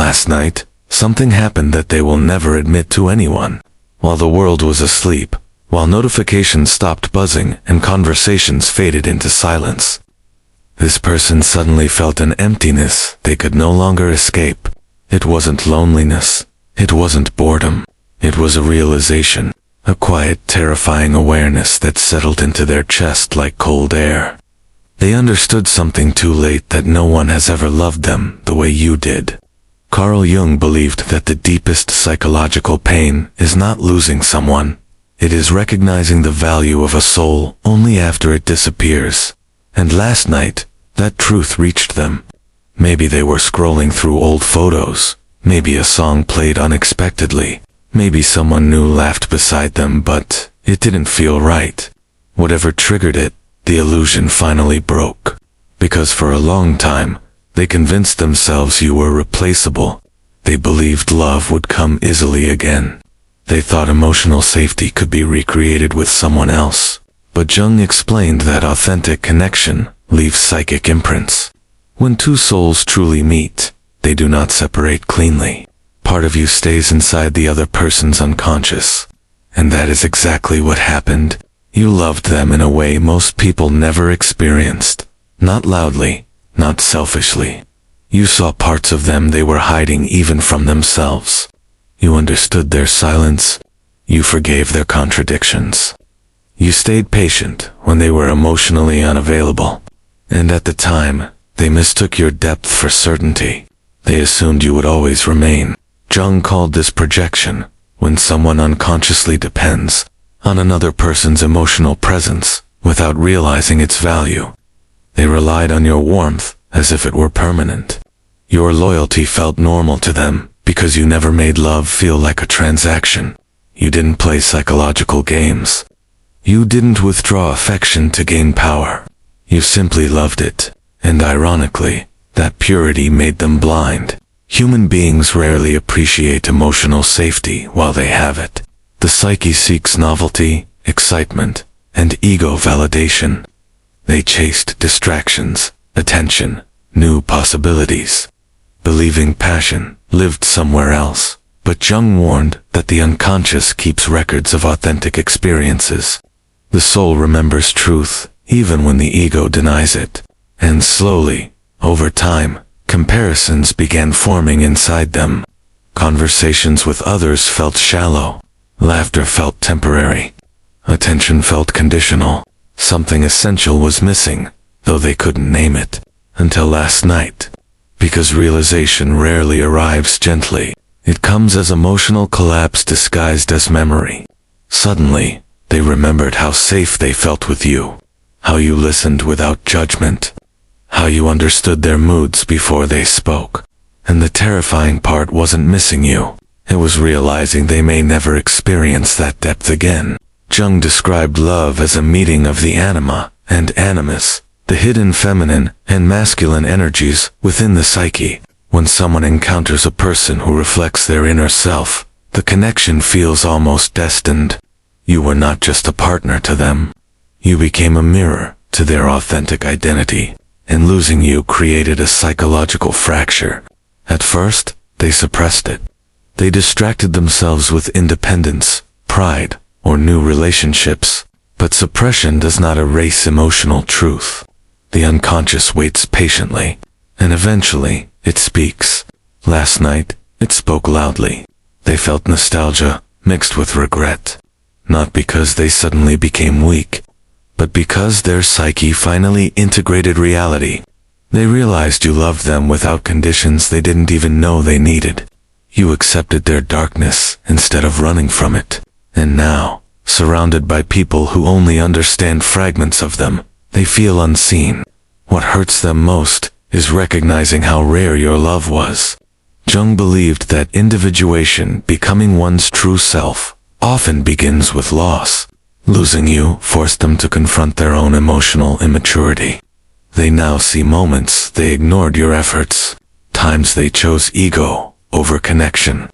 last night, something happened that they will never admit to anyone. While the world was asleep, while notifications stopped buzzing and conversations faded into silence, this person suddenly felt an emptiness they could no longer escape. It wasn't loneliness. It wasn't boredom. It was a realization, a quiet, terrifying awareness that settled into their chest like cold air. They understood something too late, that no one has ever loved them the way you did. Carl Jung believed that the deepest psychological pain is not losing someone. It is recognizing the value of a soul only after it disappears. And last night, that truth reached them. Maybe they were scrolling through old photos. Maybe a song played unexpectedly. Maybe someone new laughed beside them, but it didn't feel right. Whatever triggered it, the illusion finally broke. Because for a long time, they convinced themselves you were replaceable. They believed love would come easily again. They thought emotional safety could be recreated with someone else. But Jung explained that authentic connection leaves psychic imprints. When two souls truly meet, they do not separate cleanly. Part of you stays inside the other person's unconscious. And that is exactly what happened. You loved them in a way most people never experienced. Not loudly, not selfishly. You saw parts of them they were hiding even from themselves. You understood their silence. You forgave their contradictions. You stayed patient when they were emotionally unavailable. And at the time, they mistook your depth for certainty. They assumed you would always remain. Jung called this projection, when someone unconsciously depends on another person's emotional presence without realizing its value. They relied on your warmth as if it were permanent. Your loyalty felt normal to them because you never made love feel like a transaction. You didn't play psychological games. You didn't withdraw affection to gain power. You simply loved it, and ironically, that purity made them blind. Human beings rarely appreciate emotional safety while they have it. The psyche seeks novelty, excitement, and ego validation. They chased distractions, attention, new possibilities. Believing passion lived somewhere else, but Jung warned that the unconscious keeps records of authentic experiences. The soul remembers truth, even when the ego denies it. And slowly, over time, comparisons began forming inside them. Conversations with others felt shallow. Laughter felt temporary. Attention felt conditional. Something essential was missing, though they couldn't name it, until last night. Because realization rarely arrives gently. It comes as emotional collapse disguised as memory. Suddenly, they remembered how safe they felt with you. How you listened without judgment. How you understood their moods before they spoke. And the terrifying part wasn't missing you. It was realizing they may never experience that depth again. Jung described love as a meeting of the anima and animus, the hidden feminine and masculine energies within the psyche. When someone encounters a person who reflects their inner self, the connection feels almost destined. You were not just a partner to them. You became a mirror to their authentic identity, and losing you created a psychological fracture. At first, they suppressed it. They distracted themselves with independence, pride, or new relationships. But suppression does not erase emotional truth. The unconscious waits patiently, and eventually, it speaks. Last night, it spoke loudly. They felt nostalgia mixed with regret. Not because they suddenly became weak, but because their psyche finally integrated reality. They realized you loved them without conditions they didn't even know they needed. You accepted their darkness instead of running from it. And now, surrounded by people who only understand fragments of them, they feel unseen. What hurts them most is recognizing how rare your love was. Jung believed that individuation, becoming one's true self, often begins with loss. Losing you forced them to confront their own emotional immaturity. They now see moments they ignored your efforts, times they chose ego over connection,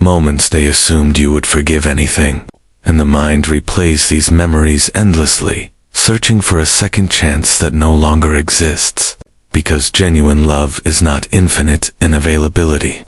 moments they assumed you would forgive anything, and the mind replays these memories endlessly, searching for a second chance that no longer exists, because genuine love is not infinite in availability.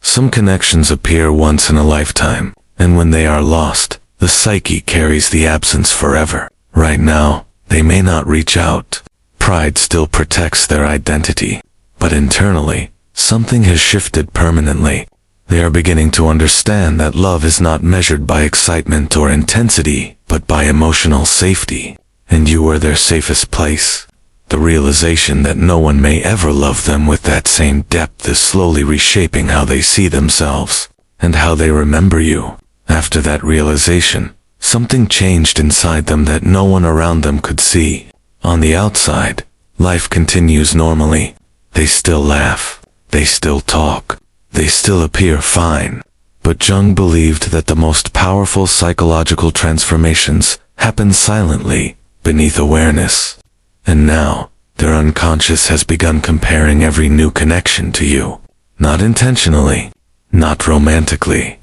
Some connections appear once in a lifetime, and when they are lost, the psyche carries the absence forever. Right now, they may not reach out. Pride still protects their identity, but internally, something has shifted permanently. They are beginning to understand that love is not measured by excitement or intensity, but by emotional safety, and you are their safest place. The realization that no one may ever love them with that same depth is slowly reshaping how they see themselves, and how they remember you. After that realization, something changed inside them that no one around them could see. On the outside, life continues normally. They still laugh, they still talk, they still appear fine. But Jung believed that the most powerful psychological transformations happen silently, beneath awareness. And now, their unconscious has begun comparing every new connection to you. Not intentionally, not romantically,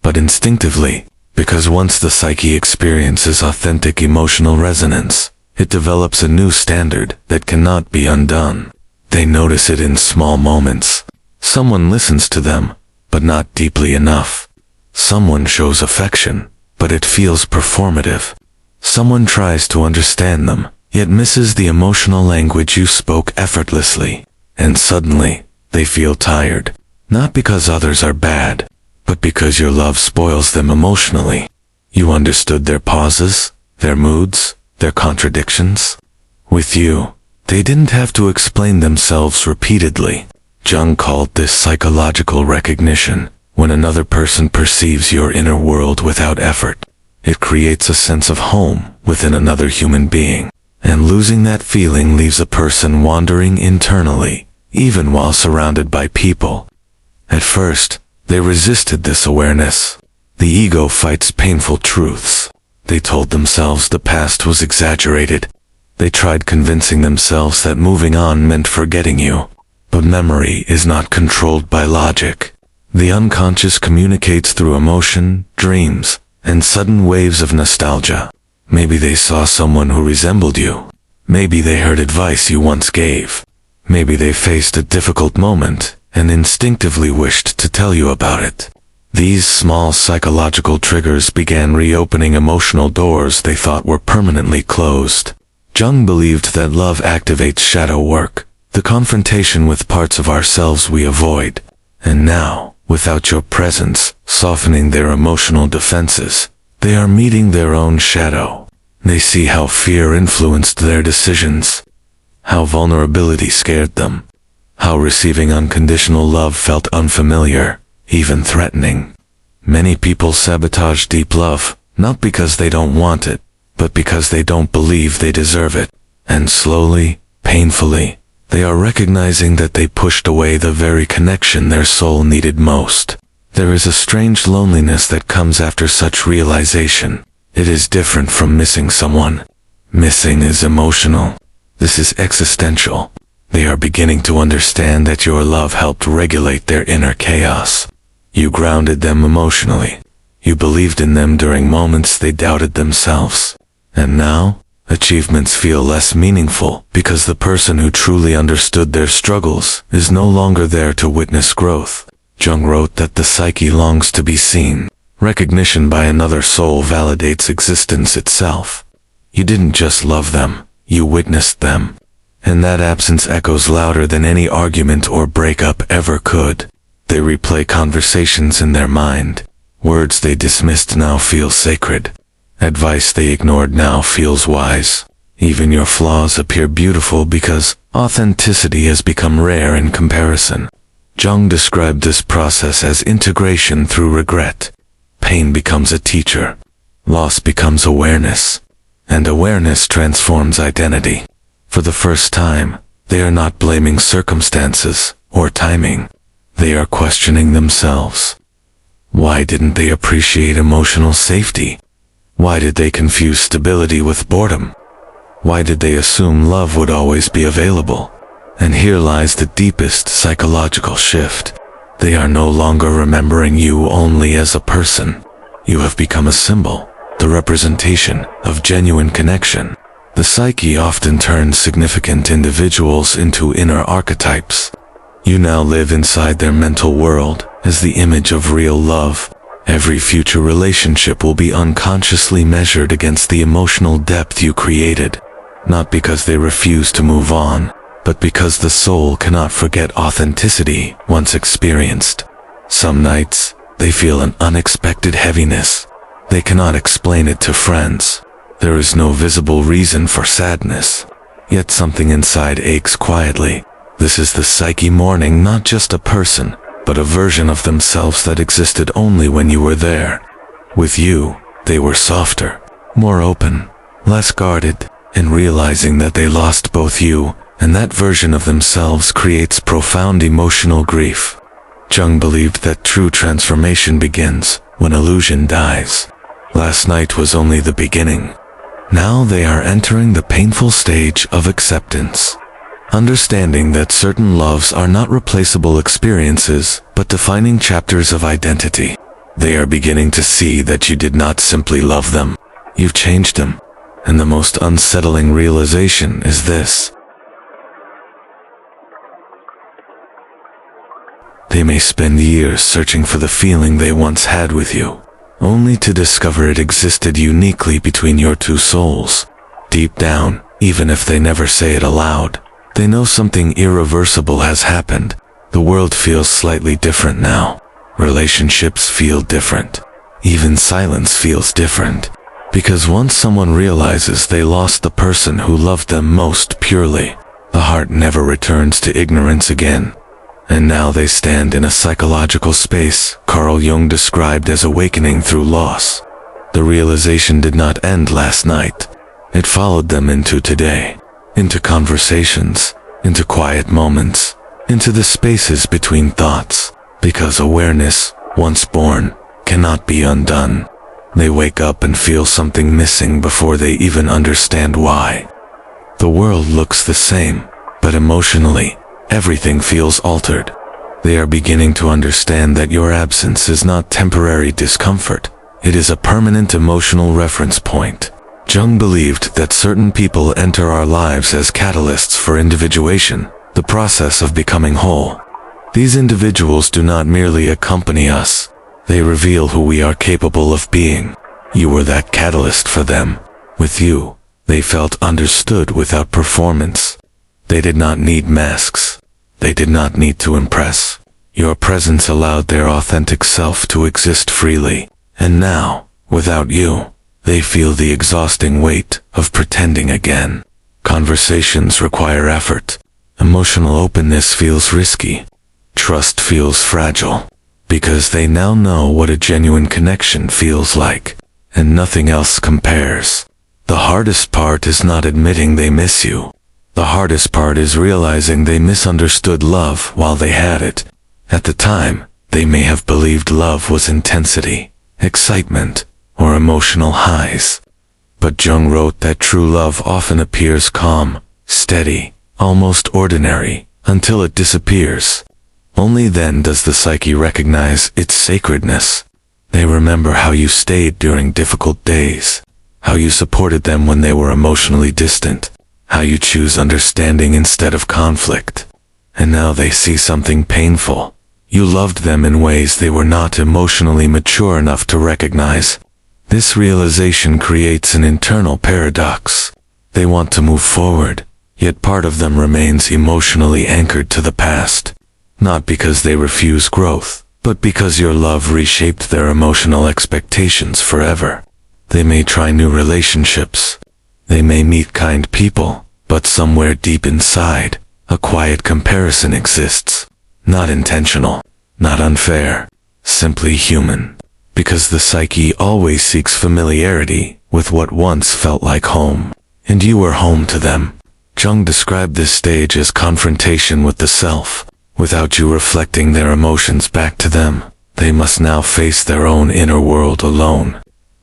but instinctively, because once the psyche experiences authentic emotional resonance, it develops a new standard that cannot be undone. They notice it in small moments. Someone listens to them, but not deeply enough. Someone shows affection, but it feels performative. Someone tries to understand them, yet misses the emotional language you spoke effortlessly. And suddenly, they feel tired. Not because others are bad, but because your love spoils them emotionally. You understood their pauses, their moods, their contradictions. With you, they didn't have to explain themselves repeatedly. Jung called this psychological recognition. When another person perceives your inner world without effort, it creates a sense of home within another human being. And losing that feeling leaves a person wandering internally, even while surrounded by people. At first, they resisted this awareness. The ego fights painful truths. They told themselves the past was exaggerated. They tried convincing themselves that moving on meant forgetting you. But memory is not controlled by logic. The unconscious communicates through emotion, dreams, and sudden waves of nostalgia. Maybe they saw someone who resembled you. Maybe they heard advice you once gave. Maybe they faced a difficult moment and instinctively wished to tell you about it. These small psychological triggers began reopening emotional doors they thought were permanently closed. Jung believed that love activates shadow work, the confrontation with parts of ourselves we avoid. And now, without your presence, softening their emotional defenses, they are meeting their own shadow. They see how fear influenced their decisions, how vulnerability scared them, how receiving unconditional love felt unfamiliar, even threatening. Many people sabotage deep love, not because they don't want it, but because they don't believe they deserve it. And slowly, painfully, they are recognizing that they pushed away the very connection their soul needed most. There is a strange loneliness that comes after such realization. It is different from missing someone. Missing is emotional. This is existential. They are beginning to understand that your love helped regulate their inner chaos. You grounded them emotionally. You believed in them during moments they doubted themselves. And now, achievements feel less meaningful because the person who truly understood their struggles is no longer there to witness growth. Jung wrote that the psyche longs to be seen. Recognition by another soul validates existence itself. You didn't just love them, you witnessed them. And that absence echoes louder than any argument or breakup ever could. They replay conversations in their mind. Words they dismissed now feel sacred. Advice they ignored now feels wise. Even your flaws appear beautiful because authenticity has become rare in comparison. Jung described this process as integration through regret. Pain becomes a teacher. Loss becomes awareness. And awareness transforms identity. For the first time, they are not blaming circumstances or timing. They are questioning themselves. Why didn't they appreciate emotional safety? Why did they confuse stability with boredom? Why did they assume love would always be available? And here lies the deepest psychological shift. They are no longer remembering you only as a person. You have become a symbol, the representation of genuine connection. The psyche often turns significant individuals into inner archetypes. You now live inside their mental world, as the image of real love. Every future relationship will be unconsciously measured against the emotional depth you created, not because they refuse to move on, but because the soul cannot forget authenticity once experienced. Some nights, they feel an unexpected heaviness. They cannot explain it to friends. There is no visible reason for sadness, yet something inside aches quietly. This is the psyche mourning not just a person, but a version of themselves that existed only when you were there. With you, they were softer, more open, less guarded, and realizing that they lost both you and that version of themselves creates profound emotional grief. Jung believed that true transformation begins when illusion dies. Last night was only the beginning. Now they are entering the painful stage of acceptance. Understanding that certain loves are not replaceable experiences, but defining chapters of identity. They are beginning to see that you did not simply love them, you've changed them. And the most unsettling realization is this: they may spend years searching for the feeling they once had with you, only to discover it existed uniquely between your two souls. Deep down, even if they never say it aloud, they know something irreversible has happened. The world feels slightly different now. Relationships feel different. Even silence feels different. Because once someone realizes they lost the person who loved them most purely, the heart never returns to ignorance again. And now they stand in a psychological space Carl Jung described as awakening through loss. The realization did not end last night. It followed them into today. Into conversations, into quiet moments, into the spaces between thoughts, because awareness, once born, cannot be undone. They wake up and feel something missing before they even understand why. The world looks the same, but emotionally, everything feels altered. They are beginning to understand that your absence is not temporary discomfort, it is a permanent emotional reference point. Jung believed that certain people enter our lives as catalysts for individuation, the process of becoming whole. These individuals do not merely accompany us, they reveal who we are capable of being. You were that catalyst for them. With you, they felt understood without performance. They did not need masks. They did not need to impress. Your presence allowed their authentic self to exist freely. And now, without you, they feel the exhausting weight of pretending again. Conversations require effort. Emotional openness feels risky. Trust feels fragile. Because they now know what a genuine connection feels like, and nothing else compares. The hardest part is not admitting they miss you. The hardest part is realizing they misunderstood love while they had it. At the time, they may have believed love was intensity, excitement, or emotional highs. But Jung wrote that true love often appears calm, steady, almost ordinary, until it disappears. Only then does the psyche recognize its sacredness. They remember how you stayed during difficult days, how you supported them when they were emotionally distant, how you choose understanding instead of conflict. And now they see something painful. You loved them in ways they were not emotionally mature enough to recognize. This realization creates an internal paradox. They want to move forward, yet part of them remains emotionally anchored to the past. Not because they refuse growth, but because your love reshaped their emotional expectations forever. They may try new relationships. They may meet kind people, but somewhere deep inside, a quiet comparison exists. Not intentional, not unfair, simply human. Because the psyche always seeks familiarity with what once felt like home. And you were home to them. Jung described this stage as confrontation with the self. Without you reflecting their emotions back to them, they must now face their own inner world alone.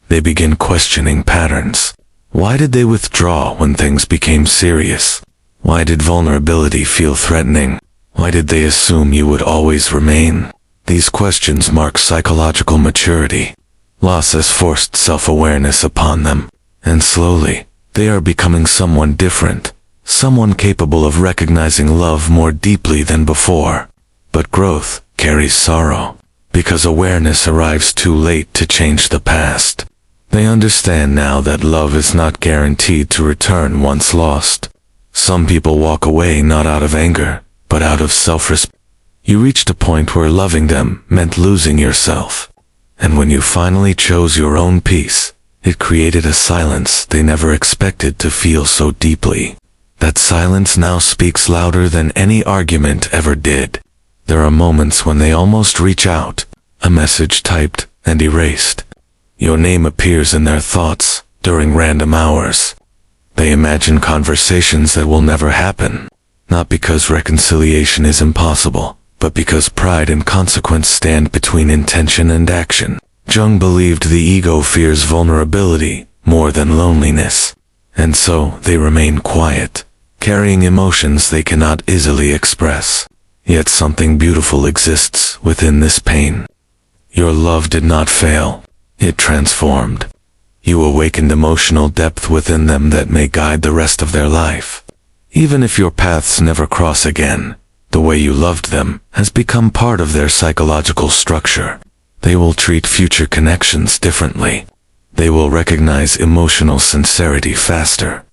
They begin questioning patterns. Why did they withdraw when things became serious? Why did vulnerability feel threatening? Why did they assume you would always remain? These questions mark psychological maturity. Loss has forced self-awareness upon them, and slowly, they are becoming someone different, someone capable of recognizing love more deeply than before. But growth carries sorrow. because awareness arrives too late to change the past. They understand now that love is not guaranteed to return once lost. Some people walk away not out of anger, but out of self-respect. You reached a point where loving them meant losing yourself. And when you finally chose your own peace, it created a silence they never expected to feel so deeply. That silence now speaks louder than any argument ever did. There are moments when they almost reach out, a message typed and erased. Your name appears in their thoughts during random hours. They imagine conversations that will never happen, not because reconciliation is impossible, but because pride and consequence stand between intention and action. Jung believed the ego fears vulnerability more than loneliness, and so they remain quiet, carrying emotions they cannot easily express. Yet something beautiful exists within this pain. Your love did not fail, it transformed. You awakened emotional depth within them that may guide the rest of their life. Even if your paths never cross again, the way you loved them has become part of their psychological structure. They will treat future connections differently. They will recognize emotional sincerity faster.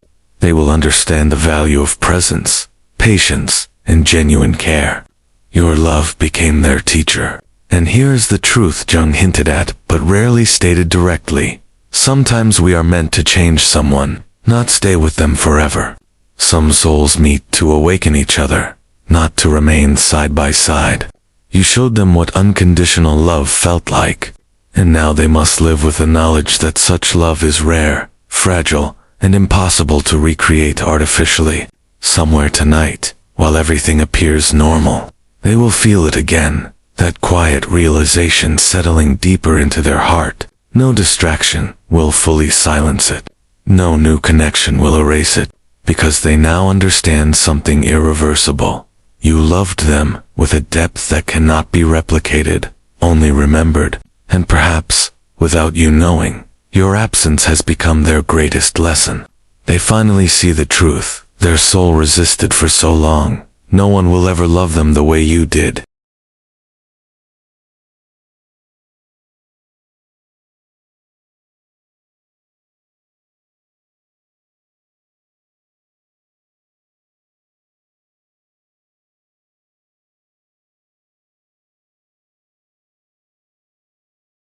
They will understand the value of presence, patience, and genuine care. Your love became their teacher. And here is the truth Jung hinted at, but rarely stated directly. Sometimes we are meant to change someone, not stay with them forever. Some souls meet to awaken each other, not to remain side by side. You showed them what unconditional love felt like, and now they must live with the knowledge that such love is rare, fragile, and impossible to recreate artificially. Somewhere tonight, while everything appears normal, they will feel it again, that quiet realization settling deeper into their heart. No distraction will fully silence it. No new connection will erase it, because they now understand something irreversible. You loved them with a depth that cannot be replicated, only remembered, and perhaps, without you knowing, your absence has become their greatest lesson. They finally see the truth their soul resisted for so long. No one will ever love them the way you did.